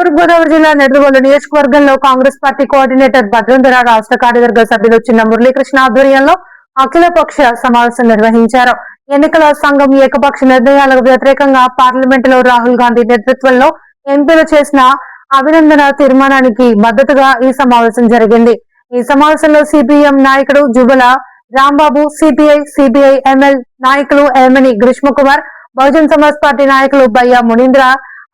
తూర్పుగోదావరి జిల్లా నెడుదవోలు నియోజకవర్గంలో Congress party coordinator భద్రంధర, రాష్ట్ర కార్యవర్గ సభ్యులు చిన్న మురళీకృష్ణ ఆధ్వర్యంలో అఖిలపక్ష సమావేశం నిర్వహించారు. ఎన్నికల సంఘం ఏకపక్ష నిర్ణయాలకు వ్యతిరేకంగా పార్లమెంటులో రాహుల్ గాంధీ నేతృత్వంలో ఎంపీలు చేసిన అభినందన తీర్మానానికి మద్దతుగా ఈ సమావేశం జరిగింది. ఈ సమావేశంలో సిపిఎం నాయకుడు జుబల రాంబాబు, సిపిఐ ఎంఎల్ నాయకులు ఎమ్మెని గ్రీష్మకుమార్, బహుజన్ సమాజ్ పార్టీ నాయకులు బయ్యా మునీంద్ర,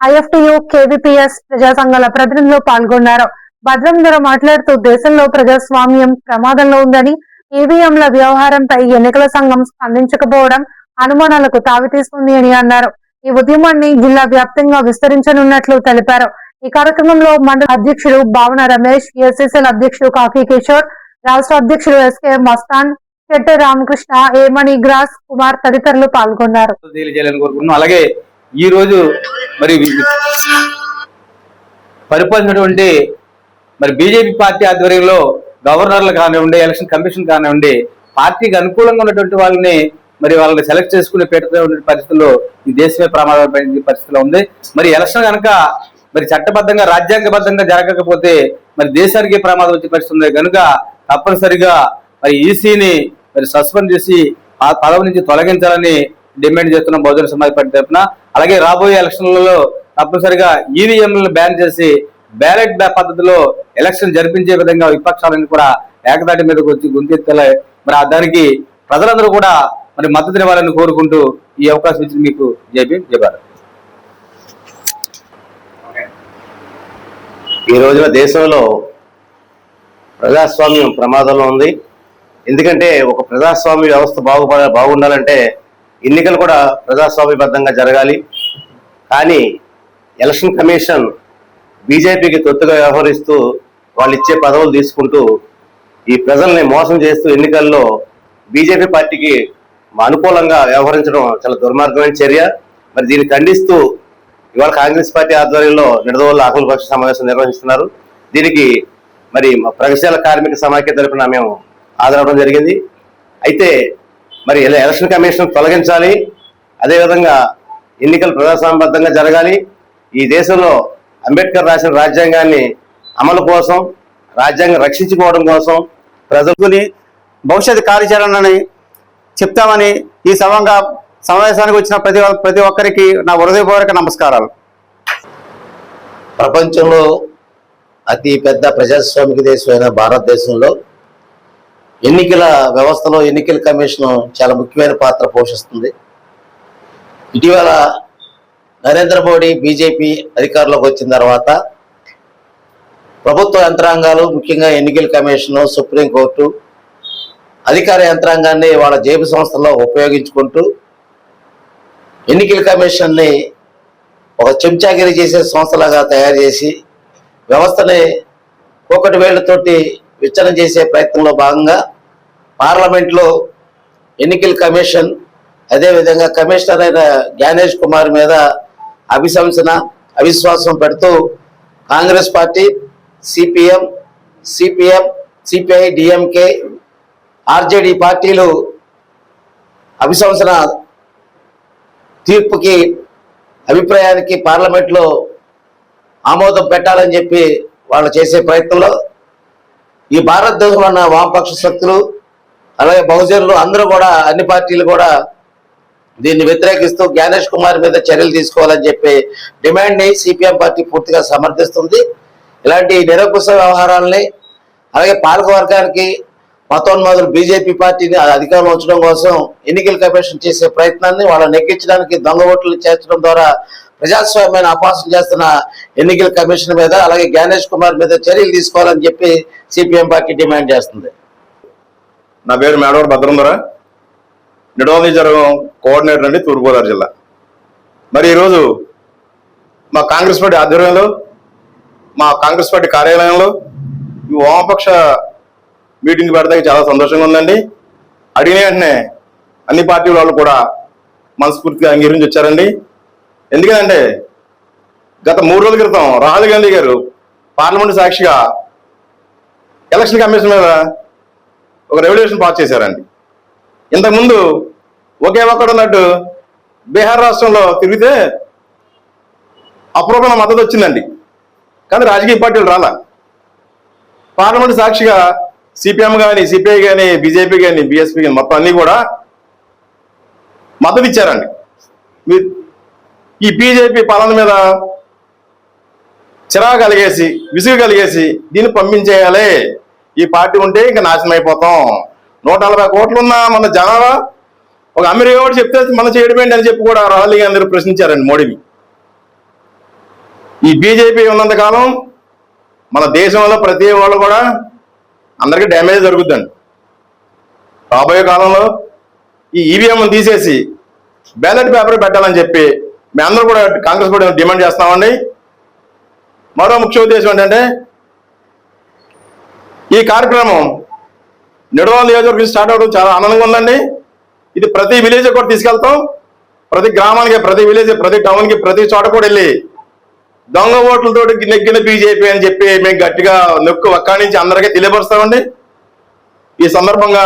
ఐఎఫ్టియు, కేవీపీఎస్ ప్రజా సంఘాల ప్రతినిధులు పాల్గొన్నారు. భద్రంధర మాట్లాడుతూ దేశంలో ప్రజాస్వామ్యం ప్రమాదంలో ఉందని, ఈవీఎంల వ్యవహారంపై ఎన్నికల సంఘం స్పందించకపోవడం అనుమానాలకు తావితీస్తుంది అని అన్నారు. ఈ ఉద్యమాన్ని జిల్లా వ్యాప్తంగా విస్తరించనున్నట్లు తెలిపారు. ఈ కార్యక్రమంలో మండల అధ్యక్షుడు భావన రమేష్, ఎస్ఎస్ఎల్ అధ్యక్షుడు కాకి కిషోర్, రాష్ట్ర అధ్యక్షుడు ఎస్కే మస్తాన్, చెట్టే రామకృష్ణ, ఏమణి గ్రాస్ కుమార్ తదితరులు పాల్గొన్నారు. అలాగే ఈ రోజు మరి పరిపాలించినటువంటి మరి బీజేపీ పార్టీ ఆధ్వర్యంలో గవర్నర్లు కానివ్వండి, ఎలక్షన్ కమిషన్ కానివ్వండి, పార్టీకి అనుకూలంగా ఉన్నటువంటి వాళ్ళని సెలెక్ట్ చేసుకునే పెట్టే పరిస్థితుల్లో ఈ దేశమే ప్రమాదమైన పరిస్థితిలో ఉంది. మరి ఎలక్షన్ కనుక మరి చట్టబద్ధంగా రాజ్యాంగబద్ధంగా జరగకపోతే మరి దేశానికి ప్రమాదం వచ్చే పరిస్థితి ఉంది. కనుక తప్పనిసరిగా మరి ఈసీని మరి సస్పెండ్ చేసి ఆ పదవి నుంచి తొలగించాలని డిమాండ్ చేస్తున్న బహుజన సమాజ్ పార్టీ తరఫున. అలాగే రాబోయే ఎలక్షన్లలో తప్పనిసరిగా ఈవీఎంలను బ్యాన్ చేసి బ్యాలెట్ పద్ధతిలో ఎలక్షన్ జరిపించే విధంగా విపక్షాలను కూడా ఏకదాటి మీదకి వచ్చి గుంతెత్తాలి. మరి దానికి ప్రజలందరూ కూడా మరి మద్దతు ఇవ్వాలని కోరుకుంటూ ఈ అవకాశం ఇచ్చిన మీకు జయభారత్. ఈ రోజున దేశంలో ప్రజాస్వామ్యం ప్రమాదంలో ఉంది. ఎందుకంటే ఒక ప్రజాస్వామ్య వ్యవస్థ బాగుండాలంటే ఎన్నికలు కూడా ప్రజాస్వామ్యబద్ధంగా జరగాలి. కానీ ఎలక్షన్ కమిషన్ బీజేపీకి తొత్తుగా వ్యవహరిస్తూ వాళ్ళు ఇచ్చే పదవులు తీసుకుంటూ ఈ ప్రజల్ని మోసం చేస్తూ ఎన్నికల్లో బీజేపీ పార్టీకి అనుకూలంగా వ్యవహరించడం చాలా దుర్మార్గమైన చర్య. మరి దీన్ని ఖండిస్తూ ఇవాళ కాంగ్రెస్ పార్టీ ఆధ్వర్యంలో నిడదవోలు అఖిలపక్ష సమావేశం నిర్వహిస్తున్నారు. దీనికి మరి ప్రగతిశీల కార్మిక సమాఖ్య తరఫున మేము హాజరవడం జరిగింది. అయితే మరి ఎలక్షన్ కమిషన్ తొలగించాలి, అదేవిధంగా ఎన్నికలు ప్రజాస్వామ్యబద్ధంగా జరగాలి. ఈ దేశంలో అంబేద్కర్ రాసిన రాజ్యాంగాన్ని అమలు కోసం, రాజ్యాంగం రక్షించుకోవడం కోసం ప్రజలని భవిష్యత్ కార్యాచరణని చెప్తామని ఈ సమావేశానికి వచ్చిన ప్రతి ఒక్కరికి నా హృదయపూర్వక నమస్కారాలు. ప్రపంచంలో అతి పెద్ద ప్రజాస్వామిక దేశమైన భారతదేశంలో ఎన్నికల వ్యవస్థలో ఎన్నికల కమిషన్ చాలా ముఖ్యమైన పాత్ర పోషిస్తుంది. ఇటీవల నరేంద్ర మోడీ బీజేపీ అధికారంలోకి వచ్చిన తర్వాత ప్రభుత్వ యంత్రాంగాలు, ముఖ్యంగా ఎన్నికల కమిషను, సుప్రీంకోర్టు అధికార యంత్రాంగాన్ని వాళ్ళ జేబు సంస్థల్లో ఉపయోగించుకుంటూ ఎన్నికల కమిషన్ని ఒక చెంచాగిరి చేసే సంస్థలాగా తయారు చేసి వ్యవస్థని ఒకటి వేళ్లతోటి విచ్ఛిన్నం చేసే ప్రయత్నంలో భాగంగా పార్లమెంట్లో ఎన్నికల కమిషన్, అదేవిధంగా కమిషనర్ అయిన జ్ఞానేష్ కుమార్ మీద అవిశ్వాసం పెడుతూ Congress party, CPM, CPI, DMK, RJD పార్టీలు అభిశంసన తీర్పుకి అభిప్రాయానికి పార్లమెంట్లో ఆమోదం పెట్టాలని చెప్పి వాళ్ళు చేసే ప్రయత్నంలో ఈ భారతదేశంలో ఉన్న వామపక్ష శక్తులు, అలాగే బహుజనులు అందరూ కూడా, అన్ని పార్టీలు కూడా దీన్ని వ్యతిరేకిస్తూ జ్ఞానేష్ కుమార్ మీద చర్యలు తీసుకోవాలని చెప్పి డిమాండ్ని సిపిఎం పార్టీ పూర్తిగా సమర్థిస్తుంది. ఇలాంటి నిరంకుశ వ్యవహారాలని, అలాగే పాలకవర్గానికి మతోన్మాదులు బీజేపీ పార్టీని అధికారంలో ఉంచడం కోసం ఎన్నికల కమిషన్ చేసే ప్రయత్నాన్ని వాళ్ళని నెగ్గించడానికి దొంగ ఓట్లు చేర్చడం ద్వారా ప్రజాస్వామ్యాన్ని అపహాస్యం చేస్తున్న ఎన్నికల కమిషన్ మీద, అలాగే జ్ఞానేష్ కుమార్ మీద చర్యలు తీసుకోవాలని చెప్పి సిపిఎం పార్టీ డిమాండ్ చేస్తుంది. నా పేరు మేడవరం భద్రంధర, నిడదవోలు నియోజకవర్గం కోఆర్డినేటర్ అండి, తూర్పుగోదావరి జిల్లా. మరి ఈరోజు మా కాంగ్రెస్ పార్టీ ఆధ్వర్యంలో, మా కాంగ్రెస్ పార్టీ కార్యాలయంలో ఈ వామపక్ష మీటింగ్ పెడతానికి చాలా సంతోషంగా ఉందండి. అడిగిన వెంటనే అన్ని పార్టీల వాళ్ళు కూడా మనస్ఫూర్తిగా అంగీకరించి వచ్చారండి. ఎందుకంటే గత 3 రోజుల క్రితం రాహుల్ గాంధీ గారు పార్లమెంటు సాక్షిగా ఎలక్షన్ కమిషన్ మీద ఒక రెవల్యూషన్ పాస్ చేశారండి. ఇంతకుముందు ఒకే ఒక్కడు ఉన్నట్టు బీహార్ రాష్ట్రంలో తిరిగితే అపూర్వమైన మద్దతు వచ్చిందండి. కానీ రాజకీయ పార్టీలు రాలా. పార్లమెంట్ సాక్షిగా సిపిఎం కానీ, సిపిఐ కానీ, బీజేపీ కానీ, బీఎస్పీ కానీ మొత్తం అన్ని కూడా మద్దతు ఇచ్చారండి. ఈ బీజేపీ పాలన మీద చిరాకు కలిగేసి, విసుగు కలిగేసి దీన్ని పంపించేయాలి, ఈ పార్టీ ఉంటే ఇంకా నాశనం అయిపోతాం, 140 కోట్లు ఉన్న మన జనాభా ఒక అమెరికా కూడా చెప్తే మనం చేయడమేంటి అని చెప్పి కూడా రాహుల్ గాంధీ అందరూ ప్రశ్నించారండి మోడీని. ఈ బీజేపీ ఉన్నంత కాలం మన దేశంలో ప్రతి వాళ్ళు కూడా అందరికీ డ్యామేజ్ జరుగుద్దండి. రాబోయే కాలంలో ఈ ఈవీఎం తీసేసి బ్యాలెట్ పేపర్ పెట్టాలని చెప్పి మేమందరూ కూడా కాంగ్రెస్ కూడా డిమాండ్ చేస్తామండి. మరో ముఖ్య ఉద్దేశం ఏంటంటే ఈ కార్యక్రమం నిడదవోలు నియోజకవర్గం స్టార్ట్ అవ్వడం చాలా ఆనందంగా ఉందండి. ఇది ప్రతి విలేజ్ కూడా తీసుకెళ్తాం, ప్రతి గ్రామానికి, ప్రతి విలేజ్, ప్రతి టౌన్కి, ప్రతి చోట కూడా వెళ్ళి దొంగ ఓట్లతో నెగ్గిన బీజేపీ అని చెప్పి మేము గట్టిగా నొక్కు ఒక్కడి నుంచి అందరికీ తెలియపరుస్తామండి. ఈ సందర్భంగా